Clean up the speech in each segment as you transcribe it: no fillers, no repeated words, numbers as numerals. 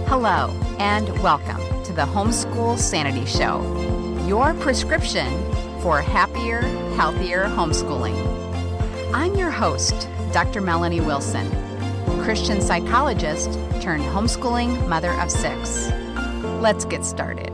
Hello, and welcome to the Homeschool Sanity Show, your prescription for happier, healthier homeschooling. I'm your host, Dr. Melanie Wilson, Christian psychologist turned homeschooling mother of 6. Let's get started.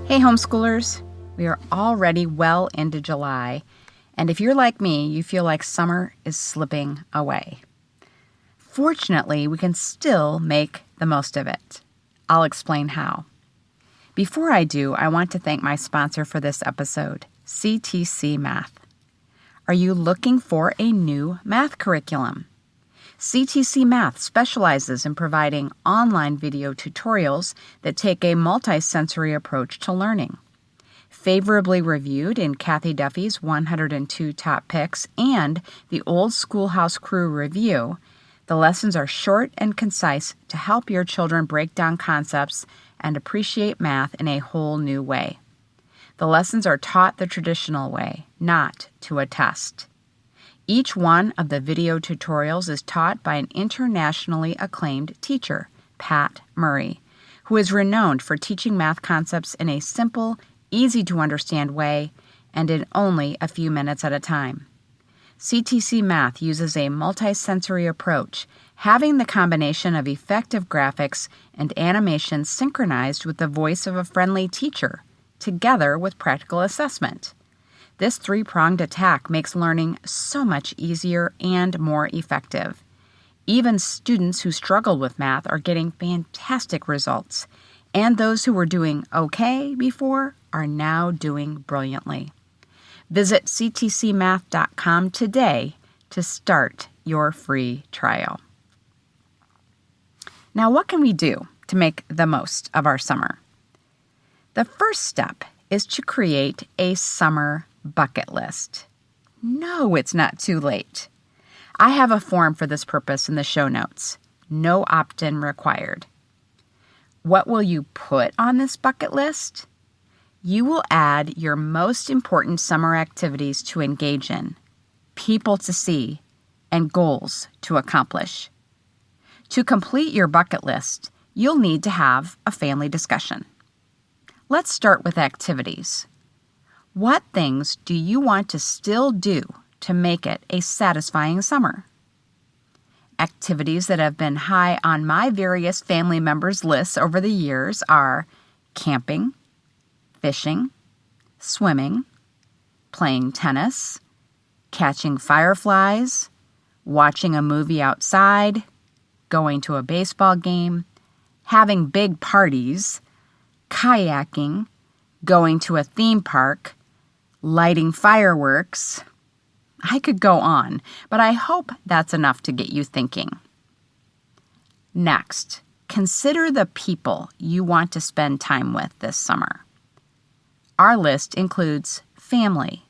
Hey, homeschoolers. We are already well into July, and if you're like me, you feel like summer is slipping away. Fortunately, we can still make the most of it. I'll explain how. Before I do, I want to thank my sponsor for this episode, CTC Math. Are you looking for a new math curriculum? CTC Math specializes in providing online video tutorials that take a multi-sensory approach to learning. Favorably reviewed in Kathy Duffy's 102 Top Picks and the Old Schoolhouse Crew review, the lessons are short and concise to help your children break down concepts and appreciate math in a whole new way. The lessons are taught the traditional way, not to a test. Each one of the video tutorials is taught by an internationally acclaimed teacher, Pat Murray, who is renowned for teaching math concepts in a simple, easy-to-understand way and in only a few minutes at a time. CTC Math uses a multi-sensory approach, having the combination of effective graphics and animation synchronized with the voice of a friendly teacher, together with practical assessment. This three-pronged attack makes learning so much easier and more effective. Even students who struggled with math are getting fantastic results, and those who were doing okay before are now doing brilliantly. Visit ctcmath.com today to start your free trial. Now, what can we do to make the most of our summer? The first step is to create a summer bucket list. No, it's not too late. I have a form for this purpose in the show notes. No opt-in required. What will you put on this bucket list? You will add your most important summer activities to engage in, people to see, and goals to accomplish. To complete your bucket list, you'll need to have a family discussion. Let's start with activities. What things do you want to still do to make it a satisfying summer? Activities that have been high on my various family members' lists over the years are camping, fishing, swimming, playing tennis, catching fireflies, watching a movie outside, going to a baseball game, having big parties, kayaking, going to a theme park, lighting fireworks. I could go on, but I hope that's enough to get you thinking. Next, consider the people you want to spend time with this summer. Our list includes family,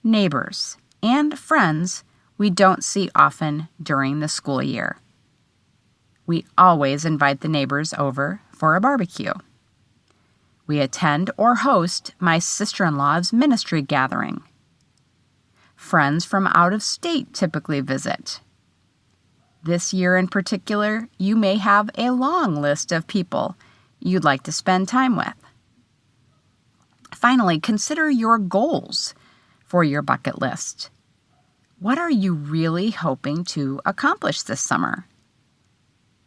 neighbors, and friends we don't see often during the school year. We always invite the neighbors over for a barbecue. We attend or host my sister-in-law's ministry gathering. Friends from out of state typically visit. This year in particular, you may have a long list of people you'd like to spend time with. Finally, consider your goals for your bucket list. What are you really hoping to accomplish this summer?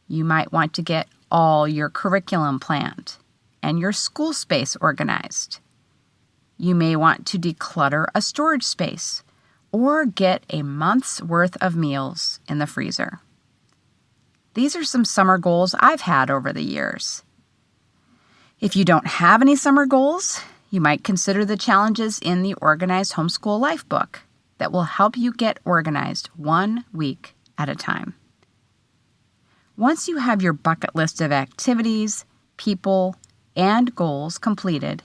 You might want to get all your curriculum planned and your school space organized. You may want to declutter a storage space or get a month's worth of meals in the freezer. These are some summer goals I've had over the years. If you don't have any summer goals, you might consider the challenges in the Organized Homeschool Life book that will help you get organized 1 week at a time. Once you have your bucket list of activities, people, and goals completed,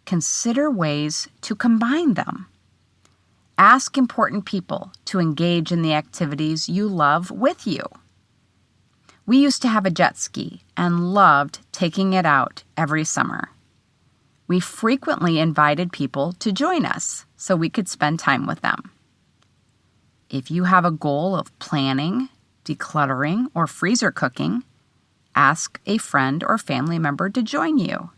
consider ways to combine them. Ask important people to engage in the activities you love with you. We used to have a jet ski and loved taking it out every summer. We frequently invited people to join us so we could spend time with them. If you have a goal of planning, decluttering, or freezer cooking, ask a friend or family member to join you.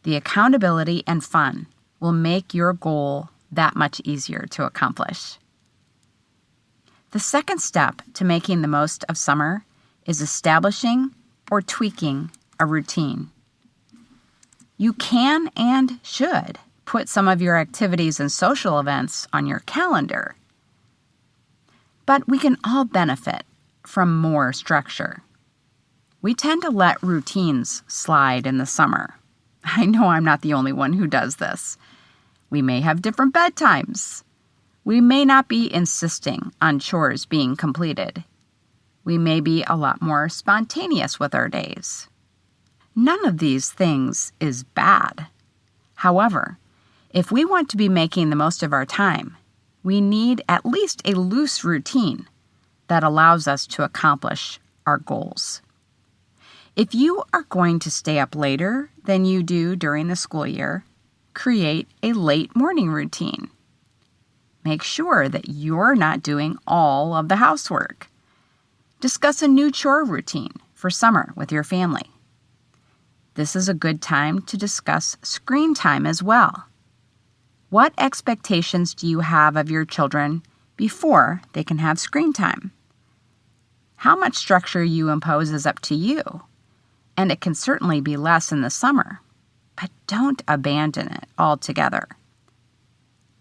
The accountability and fun will make your goal that much easier to accomplish. The second step to making the most of summer is establishing or tweaking a routine. You can and should put some of your activities and social events on your calendar. But we can all benefit from more structure. We tend to let routines slide in the summer. I know I'm not the only one who does this. We may have different bedtimes. We may not be insisting on chores being completed. We may be a lot more spontaneous with our days. None of these things is bad. However, if we want to be making the most of our time, we need at least a loose routine that allows us to accomplish our goals. If you are going to stay up later than you do during the school year, create a late morning routine. Make sure that you're not doing all of the housework. Discuss a new chore routine for summer with your family. This is a good time to discuss screen time as well. What expectations do you have of your children before they can have screen time? How much structure you impose is up to you, and it can certainly be less in the summer, but don't abandon it altogether.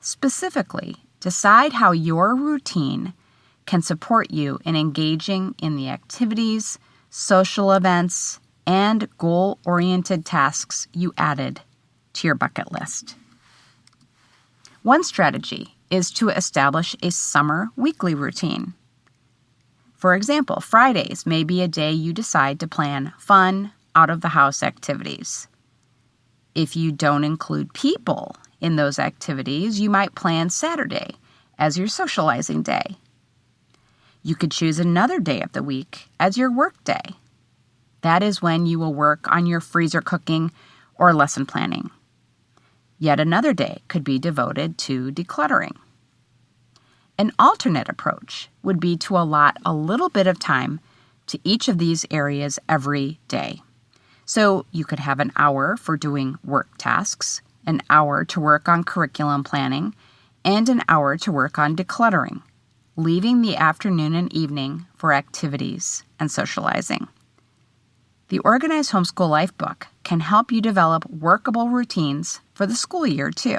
Specifically, decide how your routine can support you in engaging in the activities, social events, and goal-oriented tasks you added to your bucket list. One strategy is to establish a summer weekly routine. For example, Fridays may be a day you decide to plan fun, out-of-the-house activities. If you don't include people in those activities, you might plan Saturday as your socializing day. You could choose another day of the week as your work day. That is when you will work on your freezer cooking or lesson planning. Yet another day could be devoted to decluttering. An alternate approach would be to allot a little bit of time to each of these areas every day. So you could have an hour for doing work tasks, an hour to work on curriculum planning, and an hour to work on decluttering, leaving the afternoon and evening for activities and socializing. The Organized Homeschool Life book can help you develop workable routines for the school year, too.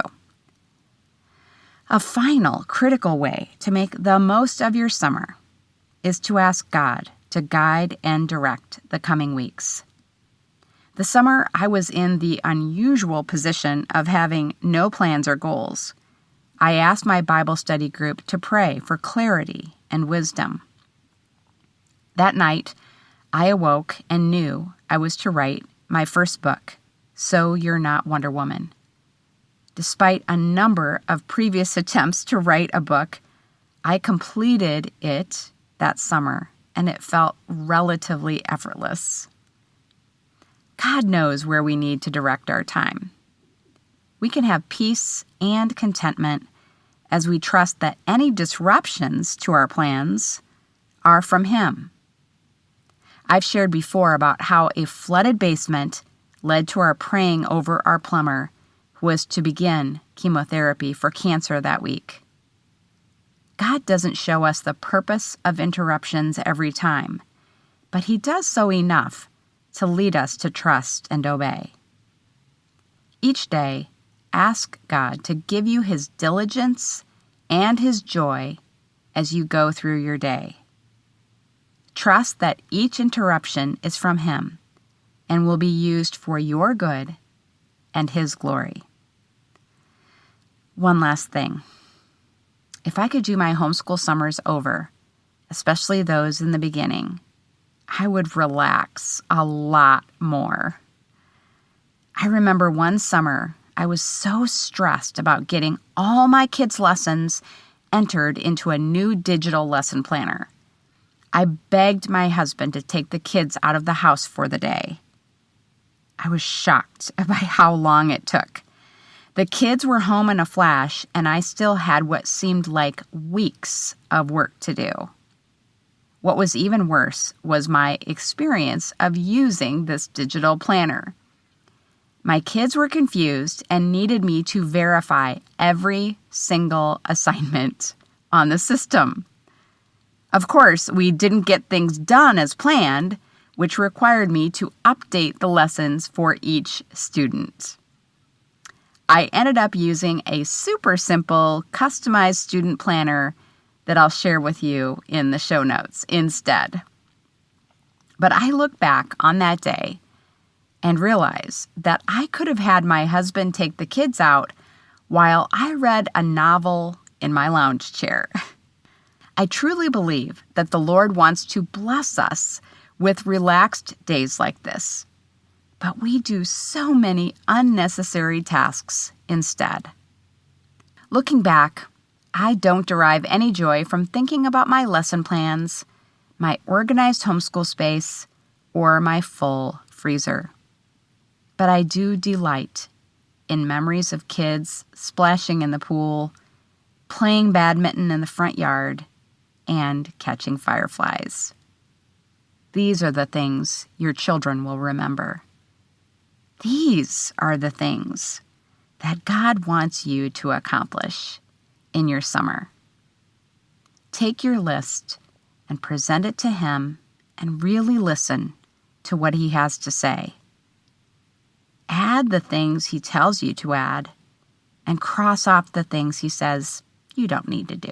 A final critical way to make the most of your summer is to ask God to guide and direct the coming weeks. The summer, I was in the unusual position of having no plans or goals. I asked my Bible study group to pray for clarity and wisdom. That night, I awoke and knew I was to write my first book, So You're Not Wonder Woman. Despite a number of previous attempts to write a book, I completed it that summer, and it felt relatively effortless. God knows where we need to direct our time. We can have peace and contentment as we trust that any disruptions to our plans are from Him. I've shared before about how a flooded basement led to our praying over our plumber who was to begin chemotherapy for cancer that week. God doesn't show us the purpose of interruptions every time, but He does so enough to lead us to trust and obey. Each day, ask God to give you His diligence and His joy as you go through your day. Trust that each interruption is from Him and will be used for your good and His glory. One last thing. If I could do my homeschool summers over, especially those in the beginning, I would relax a lot more. I remember one summer, I was so stressed about getting all my kids' lessons entered into a new digital lesson planner. I begged my husband to take the kids out of the house for the day. I was shocked by how long it took. The kids were home in a flash, and I still had what seemed like weeks of work to do. What was even worse was my experience of using this digital planner. My kids were confused and needed me to verify every single assignment on the system. Of course, we didn't get things done as planned, which required me to update the lessons for each student. I ended up using a super simple, customized student planner that I'll share with you in the show notes instead. But I look back on that day and realize that I could have had my husband take the kids out while I read a novel in my lounge chair. I truly believe that the Lord wants to bless us with relaxed days like this, but we do so many unnecessary tasks instead. Looking back, I don't derive any joy from thinking about my lesson plans, my organized homeschool space, or my full freezer. But I do delight in memories of kids splashing in the pool, playing badminton in the front yard, and catching fireflies. These are the things your children will remember. These are the things that God wants you to accomplish in your summer. Take your list and present it to Him and really listen to what He has to say. Add the things He tells you to add and cross off the things He says you don't need to do.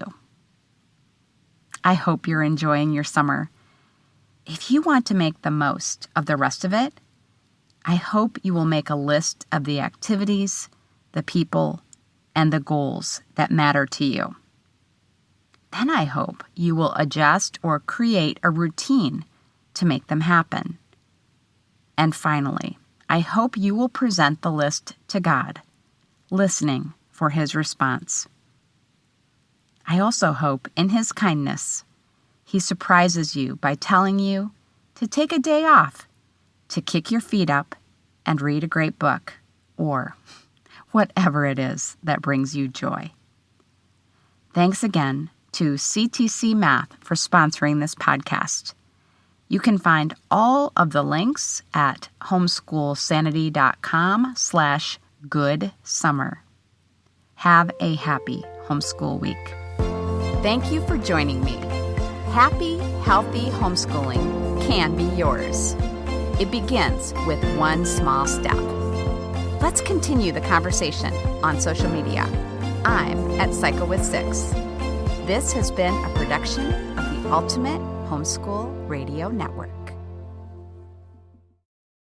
I hope you're enjoying your summer. If you want to make the most of the rest of it, I hope you will make a list of the activities, the people, and the goals that matter to you. Then I hope you will adjust or create a routine to make them happen. And finally, I hope you will present the list to God, listening for His response. I also hope, in His kindness, He surprises you by telling you to take a day off, to kick your feet up and read a great book, or whatever it is that brings you joy. Thanks again to CTC Math for sponsoring this podcast. You can find all of the links at homeschoolsanity.com/goodsummer. Have a happy homeschool week. Thank you for joining me. Happy, healthy homeschooling can be yours. It begins with one small step. Let's continue the conversation on social media. I'm at Psycho with Six. This has been a production of the Ultimate Homeschool Radio Network.